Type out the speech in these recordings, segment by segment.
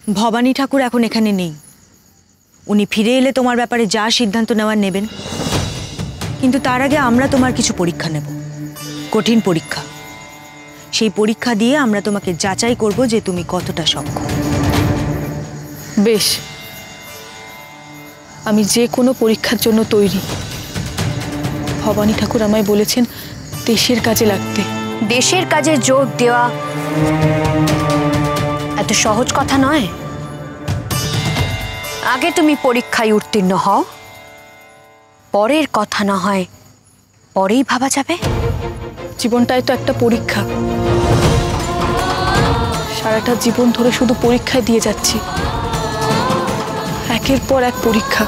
ভবানী ঠাকুর এখন এখানে নেই। উনি ফিরে এলে তোমার ব্যাপারে যা সিদ্ধান্ত নেওয়ার নেবেন, কিন্তু তার আগে আমরা তোমার কিছু পরীক্ষা নেব, কঠিন পরীক্ষা। সেই পরীক্ষা দিয়ে আমরা তোমাকে যাচাই করব যে তুমি কতটা সক্ষম। বেশ, আমি যে কোনো পরীক্ষার জন্য তৈরি। ভবানী ঠাকুর আমায় বলেছেন দেশের কাজে লাগতে। দেশের কাজে যোগ দেওয়া এত সহজ কথা নয়। আগে তুমি পরীক্ষায় উত্তীর্ণ হও, পরের কথা না হয় পরেই ভাবা যাবে। জীবনটাই তো একটা পরীক্ষা। সারাটা জীবন ধরে শুধু পরীক্ষায় দিয়ে যাচ্ছি, একের পর এক পরীক্ষা।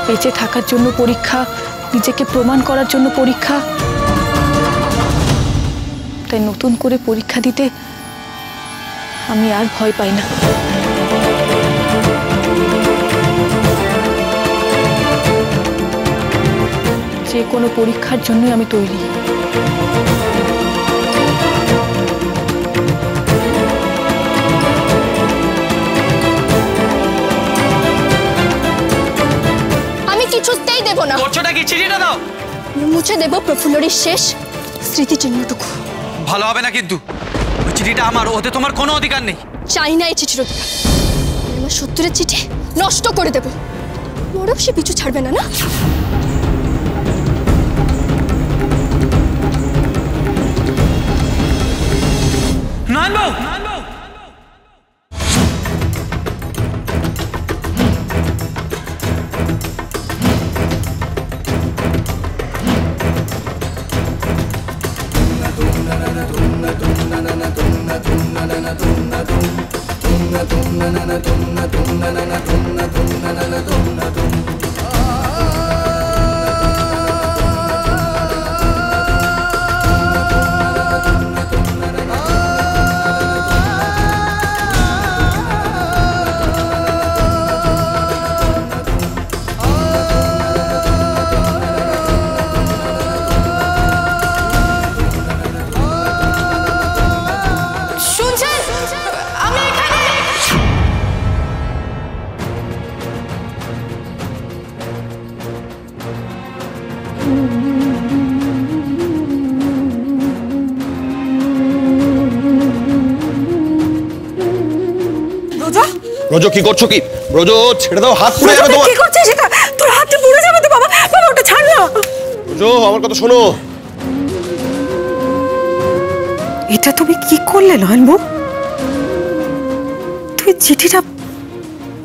বেঁচে থাকার জন্য পরীক্ষা, নিজেকে প্রমাণ করার জন্য পরীক্ষা। তাই নতুন করে পরীক্ষা দিতে আমি আর ভয় পাই না। যে কোনো পরীক্ষার জন্যই আমি তৈরি। আমি কিছুতেই দেব না। করছোটা কি? চিঠিটা দাও। মুছে দেব প্রফুল্লর শেষ স্মৃতিচিহ্নটুকু। ভালো হবে না কিন্তু। ওই চিঠিটা আমার, ওতে তোমার কোনো অধিকার নেই। চাই না এই চিঠির অধিকার। আমার সত্তরের চিঠি নষ্ট করে দেব। মরব সে পিছু ছাড়বে না। না নয়নবাবু, ব্রজ কি করছো? কি ব্রজ, ছেড়ে দাও, হাত পুড়ে যাবে তোমার। কি করছিস এটা? তোর হাতটা পুড়ে যাবে তো বাবা। বাবা ওটা ছাড় না। ব্রজ আমার কথা শোনো। এটা তুমি কি করলে নয়নবাবু? তুমি চিঠিটা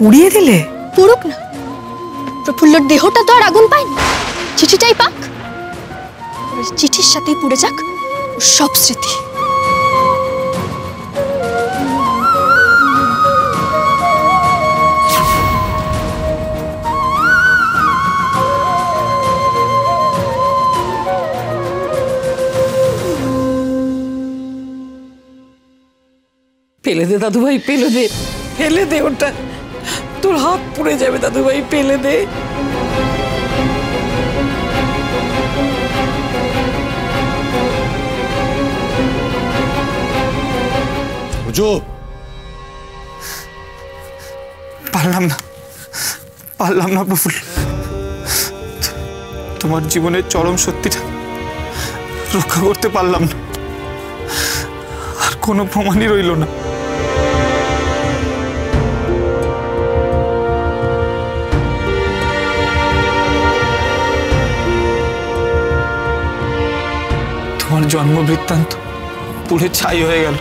উড়িয়ে দিলে। পুরুক না, প্রফুল্লর দেহটা তো আর আগুন পায়নি। চিঠিটাই পাক। চিঠির সাথেই পুড়ে যাক সব স্মৃতি। ফেলে দে দাদু ভাই, ফেলে দে, ফেলে দে ওটা। তোর হাত পুড়ে যাবে দাদু ভাই, ফেলে দে। ব্রজ, পারলাম না প্রফুল্ল। তোমার জীবনের চরম সত্যিটা রক্ষা করতে পারলাম না। আর কোনো প্রমাণই রইল না। তোমার জন্ম বৃত্তান্ত পুড়ে ছাই হয়ে গেল।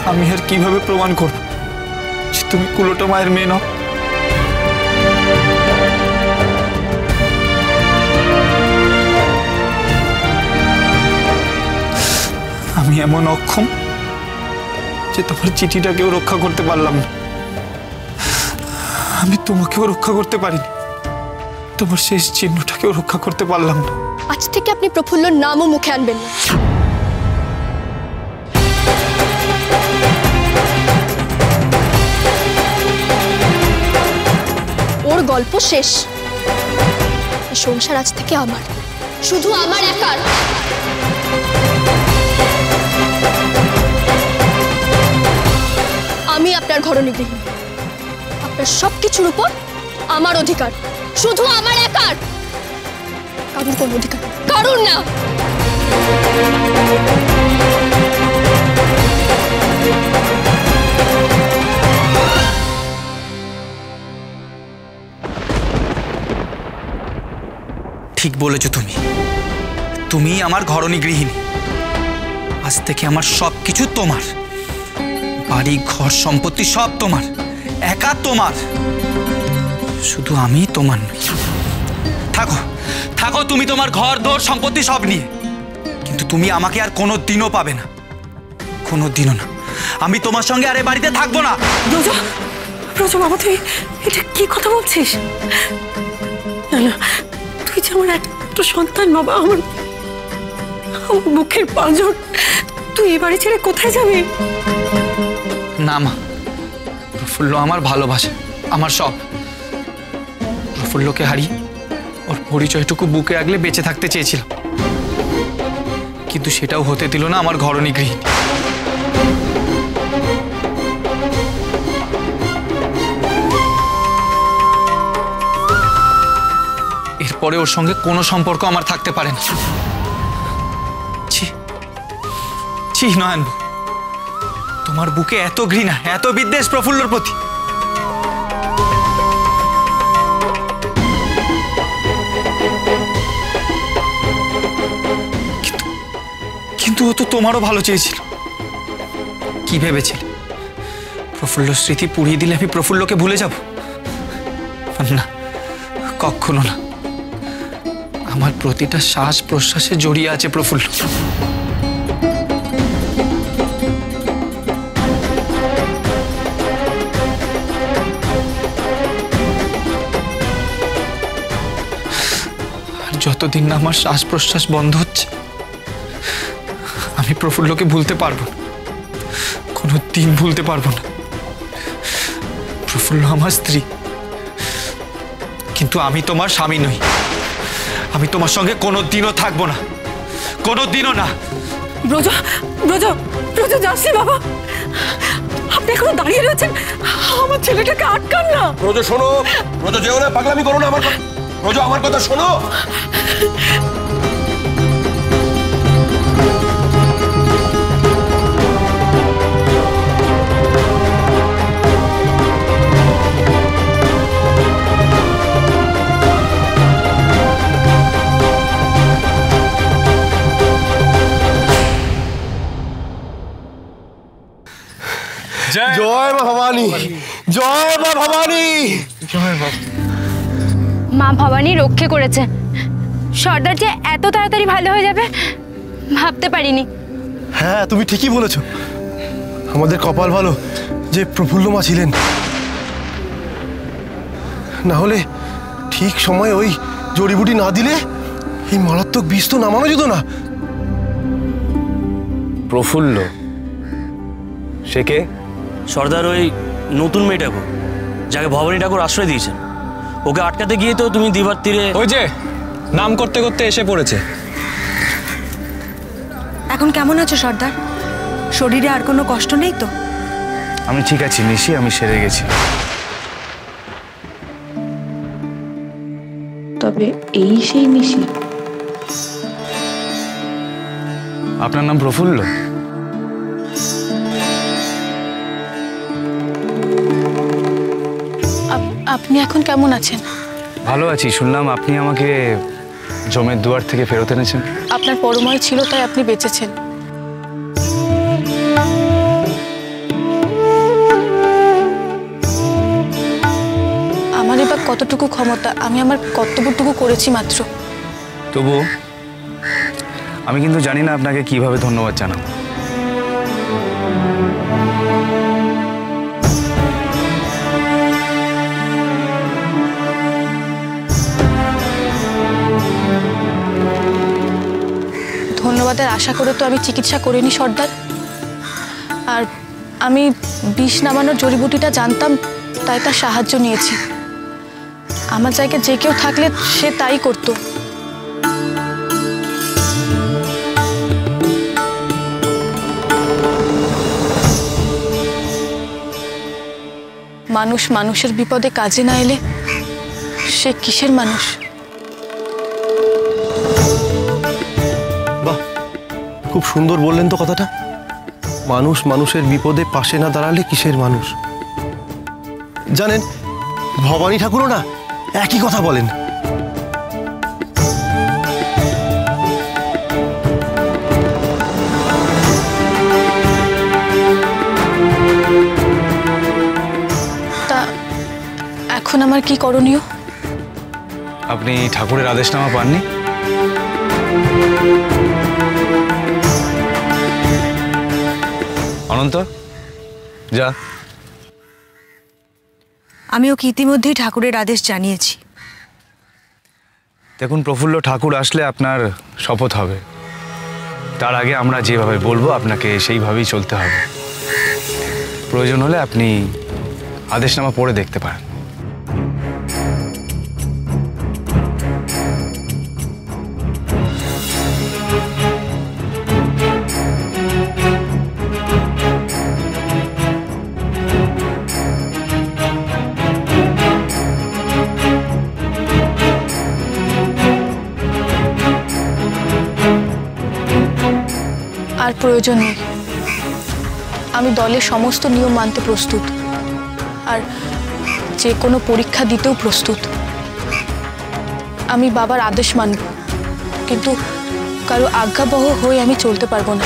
আমি আর কিভাবে প্রমাণ করব যে তুমি কুলোটা মায়ের মেয়ে নও? আমি এমন অক্ষম যে তোমার চিঠিটাকেও রক্ষা করতে পারলাম না। আমি তোমাকেও রক্ষা করতে পারিনি, তোমার শেষ চিহ্নটাকেও রক্ষা করতে পারলাম না। আজ থেকে আপনি প্রফুল্লর নামও মুখে আনবেন না। গল্প শেষ। এই সংসার আজ থেকে আমার, শুধু আমার একার। আমি আপনার ঘরণী গৃহিণী, আপনার সবকিছুর উপর আমার অধিকার, শুধু আমার একার। কারুর কোন অধিকার, কারুর না। ঠিক বলেছো তুমি, তুমি আমার ঘরণী গৃহিণী। আজ থেকে আমার সবকিছু তোমার, বাড়ি ঘর সম্পত্তি সব তোমার, একা তোমার, শুধু আমি তোমার নই। থাকো থাকো তুমি তোমার ঘর দোর সম্পত্তি সব নিয়ে, কিন্তু তুমি আমাকে আর কোনো দিনও পাবে না, কোনো দিনও না। আমি তোমার সঙ্গে আর এ বাড়িতে থাকবো না। ব্রজ, ব্রজ বাবা, তুই এটা কি কথা বলছিস? না না, তুই যে আমার একটা সন্তান বাবা, আমার মুখের পাঁজর, তুই এ বাড়ি ছেড়ে কোথায় যাবি? না মা, প্রফুল্ল আমার ভালোবাসা, আমার সব। প্রফুল্লকে হারিয়ে ওর পরিচয়টুকু বুকে আগলে বেঁচে থাকতে চেয়েছিলাম, কিন্তু সেটাও হতে দিল না আমার ঘরণী গৃহিণী। এরপরে ওর সঙ্গে কোনো সম্পর্ক আমার থাকতে পারে না। ছি ছি নয়নবাবু, তোমার বুকে এত ঘৃণা, এত বিদ্বেষ প্রফুল্লর প্রতি। কিন্তু ও তো তোমারও ভালো চেয়েছিল। কি ভেবেছিলে প্রফুল্লর স্মৃতি পুড়িয়ে দিলে আমি প্রফুল্লকে ভুলে যাব? না, কখনো না। আমার প্রতিটা শ্বাস প্রশ্বাসে জড়িয়ে আছে প্রফুল্ল। যতদিন না আমার শ্বাস প্রশ্বাস বন্ধ হচ্ছে, আমি প্রফুল্লকে ভুলতে পারবো না, কোনো দিন ভুলতে পারবো না। প্রফুল্ল আমার স্ত্রী, কিন্তু আমি তোমার স্বামী নই। আমি তোমার সঙ্গে কোনো দিনও থাকবো না, কোনো দিনও না। ব্রজ, ব্রজ, ব্রজ যাচ্ছি বাবা, আপনি এখনো দাঁড়িয়ে রয়েছেন, আমার ছেলেটাকে আটকান না। ব্রজ শোনো, ব্রজ যেও না, পাগলামি করো না। আমার ব্রজ, আমার কথা শোনো। জয় মা ভবানী, জয় মা ভবানী, জয় মা। মা ভবানী রক্ষে করেছে। সর্দার যে এত তাড়াতাড়ি ভালো হয়ে যাবে ভাবতে পারিনি। হ্যাঁ, তুমি ঠিকই বলেছ। আমাদের কপাল ভালো যে প্রফুল্ল মা ছিলেন, না হলে ঠিক সময় ওই জড়িবুটি না দিলে এই মারাত্মক বিষ তো নামানো যেত না। প্রফুল্ল সে কে? সর্দার ওই নতুন মেয়েটাকে, যাকে ভবানী ঠাকুর আশ্রয় দিয়েছেন, ওকে আটকাতে গিয়ে তো তুমি দিবার তীরে ওই যে নাম করতে করতে এসে পড়েছে। এখন কেমন আছো সর্দার? শরীরে আর কোনো কষ্ট নেই তো? আমি ঠিক আছি নিশি, আমি সেরে গেছি। তবে এই সেই নিশি? আপনার নাম প্রফুল্ল? আপনি এখন কেমন আছেন? ভালো আছি। শুনলাম আপনি আমাকে জমের দুয়ার থেকে ফেরত এনেছেন। আপনার পরময় ছিল তাই আপনি বেঁচেছেন। আমার এবার কতটুকু ক্ষমতা, আমি আমার কর্তব্যটুকু করেছি মাত্র। তবু আমি কিন্তু জানি না আপনাকে কিভাবে ধন্যবাদ জানাবো। ধন্যবাদের আশা করে তো আমি চিকিৎসা করিনি সর্দার। আর আমি বিষ নামানোর জড়িবুটিটা জানতাম, তাই তার সাহায্য নিয়েছি। আমার জায়গায় যে কেউ থাকলে সে তাই করতো। মানুষ মানুষের বিপদে কাজে না এলে সে কিসের মানুষ? বাহ, খুব সুন্দর বললেন তো কথাটা। মানুষ মানুষের বিপদে পাশে না দাঁড়ালে কিসের মানুষ। জানেন, ভবানী ঠাকুরও না একই কথা বলেন। তা এখন আমার কি করণীয়? আপনি ঠাকুরের আদেশনামা পাননি? অনন্ত, যা। আমি ওকে ইতিমধ্যেই ঠাকুরের আদেশ জানিয়েছি। দেখুন প্রফুল্ল, ঠাকুর আসলে আপনার শপথ হবে। তার আগে আমরা যেভাবে বলবো আপনাকে সেইভাবেই চলতে হবে। প্রয়োজন হলে আপনি আদেশনামা পড়ে দেখতে পারেন। আর প্রয়োজন নেই। আমি দলের সমস্ত নিয়ম মানতে প্রস্তুত, আর যে কোনো পরীক্ষা দিতেও প্রস্তুত। আমি বাবার আদেশ মানব, কিন্তু কারো আজ্ঞাবহ হয়ে আমি চলতে পারবো না।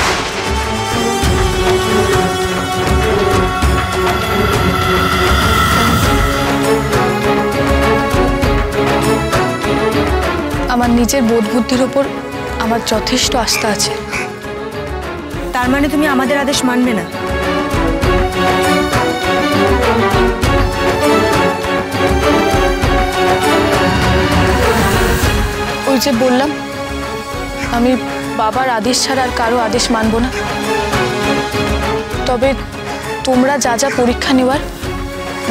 আমার নিজের বোধ বুদ্ধির ওপর আমার যথেষ্ট আস্থা আছে। তার মানে তুমি আমাদের আদেশ মানবে না? ওই যে বললাম, আমি বাবার আদেশ ছাড়া আর কারো আদেশ মানব না। তবে তোমরা যা যা পরীক্ষা নেওয়ার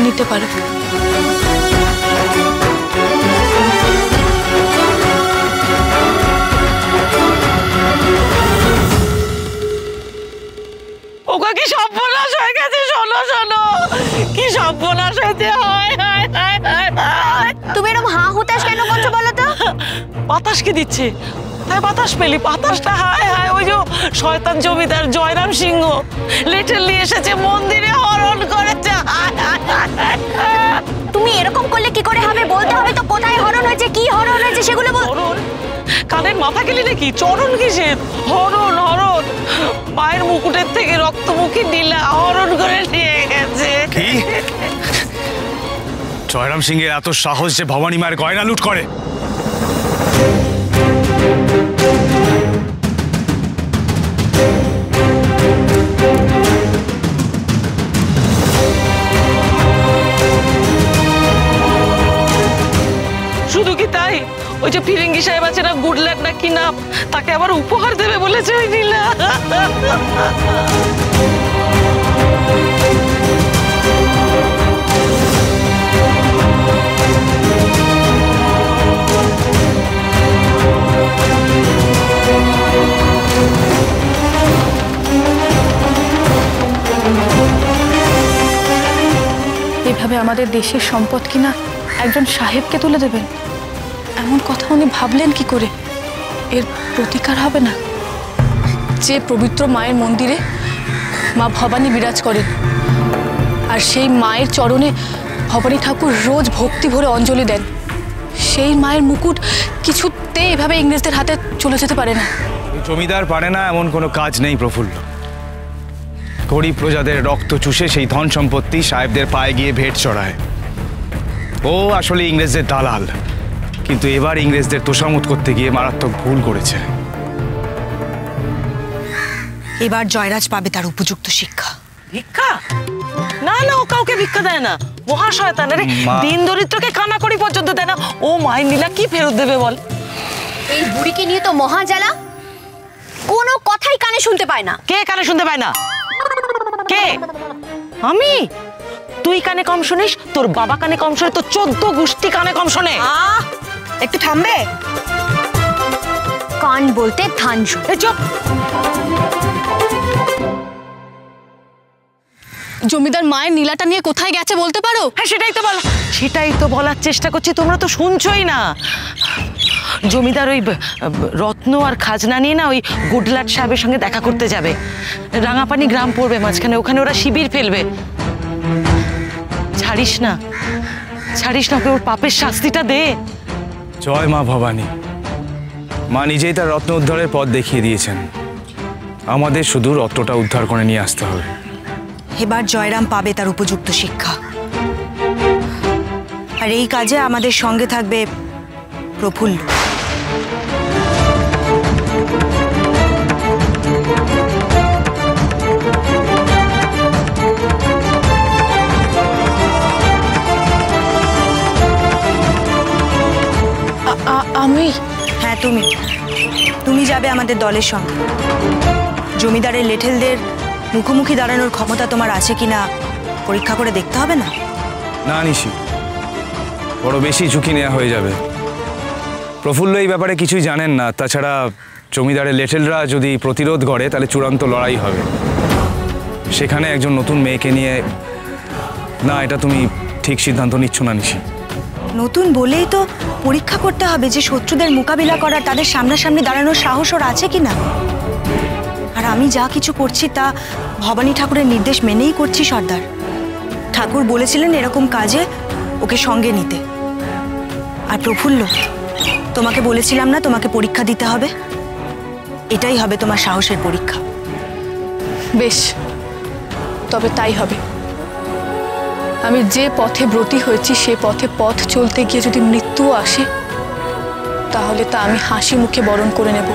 নিতে পারো। ওগো কি সর্বনাশ হয়ে গেছে! শোনো শোনো, কি সর্বনাশ হয়েছে! তুমি এরকম হা হুতাশ কেন করছো বলো তো? বাতাস কি দিচ্ছে? তাই বাতাস পেলি? বাতাসটা হায় হায়, ওই যে শয়তান জমিদার জয়রাম সিংহ লেটার নিয়ে এসেছে, মন্দিরে হরণ করেছে। তুমি এরকম করলে কি করে হবে? বলতে হবে তো কোথায় হরণ হয়েছে, কি হরণ হয়েছে সেগুলো বল। হরণ? কানের মাথা গেলি নাকি? চরণ কিসের হরণ? হরণ মায়ের মুকুটের থেকে রক্তমুখী নীলা হরণ করে নিয়ে গেছে। কি? জয়রাম সিংহের এত সাহস যে ভবানী মায়ের গয়না লুট করে? শুধু কি তাই, ওই যে ফিরিঙ্গি সাহেব আছে না, গুডল্যান্ড না কি নাম, তাকে আবার উপহার দেবে বলেছে ওই নীলা। এভাবে আমাদের দেশের সম্পদ কিনা একজন সাহেবকে তুলে দেবেন, এমন কথা উনি ভাবলেন কি করে? এর প্রতিকার হবে না? যে পবিত্র মায়ের মন্দিরে মা ভবানী বিরাজ করেন, আর সেই মায়ের চরণে ভবানী ঠাকুর রোজ ভক্তি ভরে অঞ্জলি দেন, সেই মায়ের মুকুট কিছুতে এভাবে ইংরেজদের হাতে চলে যেতে পারে না। জমিদার পারে না এমন কোনো কাজ নেই প্রফুল্ল। গরিব প্রজাদের রক্ত চুষে সেই ধন সম্পত্তি সাহেবদের পায়ে গিয়ে ভেট চড়ায়। ও আসলে ইংরেজদের দালাল, কিন্তু এবার ইংরেজদের তোষামত করতে গিয়ে মারাত্মক ভুল করেছে। এবার জয়রাজ পাবে তার উপযুক্ত শিক্ষা। ভিক্ষা? না না, ও কাউকে ভিক্ষা দেয় না, মহাশয়তান। আরে দিন দরিদ্রকে কানাকড়ি পর্যন্ত দেয় না। ও মায়ের নীলা কি ফেরত দেবে বল? এই বুড়িকে নিয়ে তো মহা জ্বালা, কোনো কথাই কানে শুনতে পায় না। কে কানে শুনতে পায় না? কে? আমি? তুই কানে কম শুনিস, তোর বাবা কানে কম শোনে, তোর 14 গোষ্ঠী কানে কম শোনে। একটু থামবে? কান বলতে থান শোন। চুপ। জমিদার মায়ের নীলাটা নিয়ে কোথায় গেছে বলতে পারো? হ্যাঁ সেটাই তো বলার চেষ্টা করছি, তোমরা তো শুনছই না। জমিদার ওই রত্ন আর খাজনা নিয়ে না ওই গুডলাট সাহেবের সঙ্গে দেখা করতে যাবে। রাঙাপানি গ্রাম পড়বে মাঝখানে, ওখানে ওরা শিবির ফেলবে। ছাড়িস না ওকে, ওর পাপের শাস্তিটা দে। জয় মা ভবানী। মা নিজেই তার রত্ন উদ্ধারের পথ দেখিয়ে দিয়েছেন, আমাদের শুধু রত্নটা উদ্ধার করে নিয়ে আসতে হবে। এবার জয়রাম পাবে তার উপযুক্ত শিক্ষা, আর এই কাজে আমাদের সঙ্গে থাকবে প্রফুল্ল। আমি? হ্যাঁ তুমি যাবে আমাদের দলের সঙ্গে। জমিদারের লেঠেলদের মুখোমুখি দাঁড়ানোর ক্ষমতা তোমার আছে কিনা পরীক্ষা করে দেখতে হবে না? না নিশি, বড় বেশি ঝুঁকি নেওয়া হয়ে যাবে। প্রফুল্ল এই ব্যাপারে কিছুই জানেন না, তাছাড়া জমিদারের লেঠেলরা যদি প্রতিরোধ করে তাহলে চূড়ান্ত লড়াই হবে। সেখানে একজন নতুন মেয়েকে নিয়ে, না, এটা তুমি ঠিক সিদ্ধান্ত নিচ্ছ না নিশি। নতুন বলেই তো পরীক্ষা করতে হবে যে শত্রুদের মোকাবিলা করার, তাদের সামনাসামনি দাঁড়ানোর সাহস ওর আছে কিনা। আর আমি যা কিছু করছি তা ভবানী ঠাকুরের নির্দেশ মেনেই করছি সর্দার। ঠাকুর বলেছিলেন এরকম কাজে ওকে সঙ্গে নিতে। আর প্রফুল্ল, তোমাকে বলেছিলাম না তোমাকে পরীক্ষা দিতে হবে? এটাই হবে তোমার সাহসের পরীক্ষা। বেশ, তবে তাই হবে। আমি যে পথে ব্রতী হয়েছি সে পথে পথ চলতে গিয়ে যদি মৃত্যু আসে, তাহলে তা আমি হাসি মুখে বরণ করে নেব।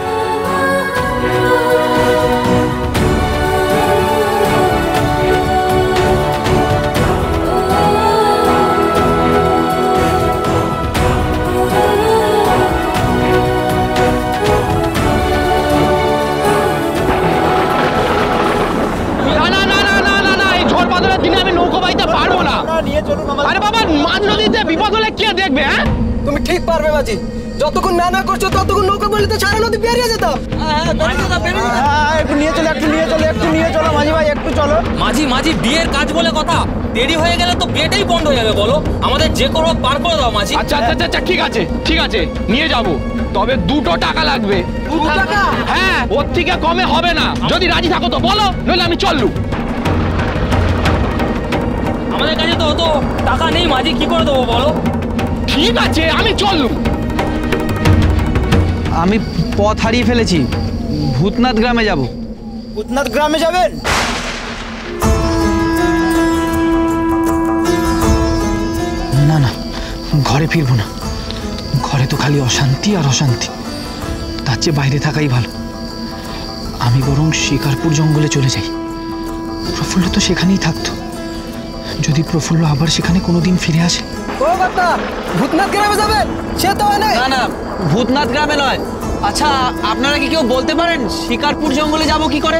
আরে বাবা, মাঝ নদীতে বিপদ হলে কে দেখবে? হ্যাঁ, তুমি ঠিক পারবে বাজি। যতক্ষণ না করছো ততক্ষণ নৌকা বলে তো সারা নদী পেরিয়ে যেতাম। একটু নিয়ে চলো মাঝি ভাই, একটু চলো। মাঝি বিয়ের কাজ বলে কথা, দেরি হয়ে গেলে তো বিয়েটাই বন্ধ হয়ে যাবে। বলো, আমাদের যে কোনো পার করে দাও মাঝি। আচ্ছা, ঠিক আছে, নিয়ে যাবো, তবে 2 টাকা লাগবে। 2 টাকা? হ্যাঁ, ওর থেকে কমে হবে না। যদি রাজি থাকো তো বলো, নইলে আমি চললু। আমাদের কাছে তো অত টাকা নেই মাঝি, কি করে দেবো বলো? ঠিক আছে, আমি চললু। আমি পথ হারিয়ে ফেলেছি, ভূতনাথ গ্রামে যাব। ভূতনাথ গ্রামে যাবেন? না, ঘরে ফিরবো না। ঘরে তো খালি অশান্তি আর অশান্তি, তার চেয়ে বাইরে থাকাই ভালো। আমি বরং শিকারপুর জঙ্গলে চলে যাই। প্রফুল্ল তো সেখানেই থাকতো। যদি প্রফুল্ল আবার সেখানে কোনোদিন ফিরে আসে। ও বাবা, ভূতনাথ গ্রামে যাবেন? সে তো না, ভূতনাথ গ্রামে নয়। আচ্ছা, আপনারা কি কেউ বলতে পারেন শিকারপুর জঙ্গলে যাব কি করে?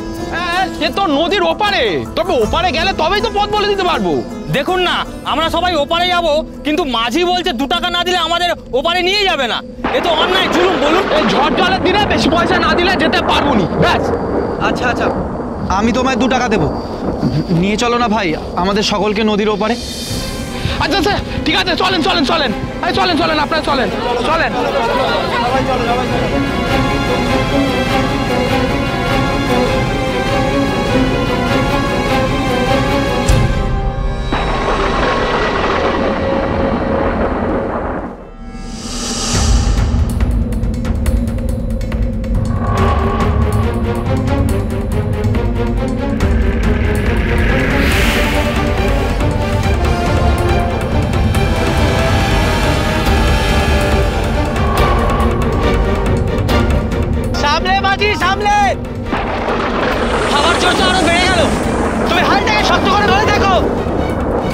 সে তো নদীর ওপারে, তবে ওপারে গেলে তবেই তো পথ বলে দিতে পারবো। দেখুন না, আমরা সবাই ওপারে যাব, কিন্তু মাঝি বলছে 2 টাকা না দিলে আমাদের ওপারে নিয়ে যাবে না। এ তো অন্যায়, জুলুম। বলুন, এই ঝড় জলের দিনে বেশি পয়সা না দিলে যেতে পারবো নি। ব্যাস। আচ্ছা, আমি তোমায় 2 টাকা দেবো। নিয়ে চলো না ভাই আমাদের সকলকে নদীর ওপারে। আচ্ছা, ঠিক আছে, চলেন, আপনারা চলেন। সামলে! খাবার চর্চা আরো বেড়ে গেল। তুমি হালটাকে শক্ত করে ধরে দেখো।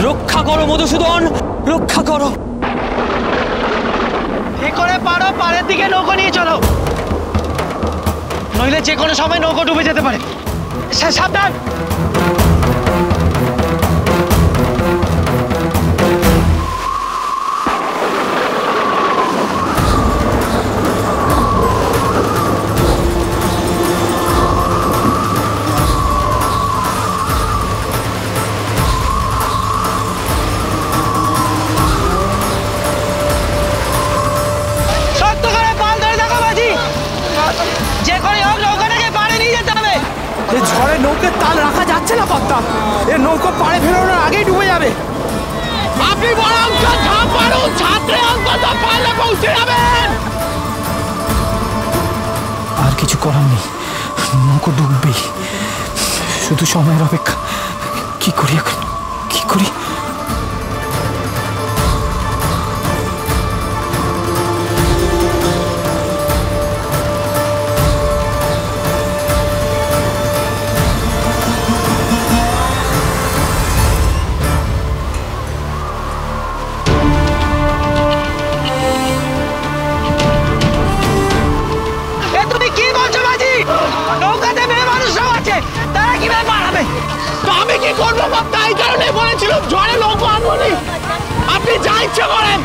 রক্ষা করো মধুসূদন, রক্ষা করো। ঠিক করে পারো, পাড়ের দিকে নৌকো নিয়ে চলো, নইলে যে কোনো সময় নৌকো ডুবে যেতে পারে। সাবধান। এই ঝড়ে নৌকের তাল রাখা যাচ্ছে না কর্তা। এ নৌকো পাড়ে ফেরানোর আগেই ডুবে যাবে। আপনি বরং ঝাঁপ মারুন, ছাত্রে অন্তত পারলে পৌঁছে যাবেন। আর কিছু করার নেই, নৌকো ডুববেই, শুধু সময়ের অপেক্ষা। কি করি এখন, কি করি? তুমি কি বলছো মাঝি? নৌকাতে মেয়ে মানুষরাও আছে, তারা কিভাবে পার হবে? তো আমি কি করবো কর্তা? এই কারণে বলেছিলাম ঝড়ে নৌকো আনবনি। আপনি যা ইচ্ছে করেন,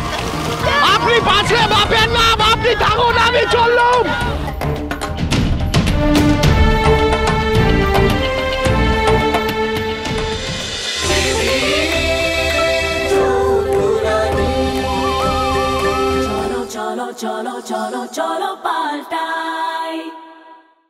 আপনি বাঁচলে বাপের নাম, আপনি থাকুন, আমি চললুম। cholo, cholo, cholo, cholo, paltai.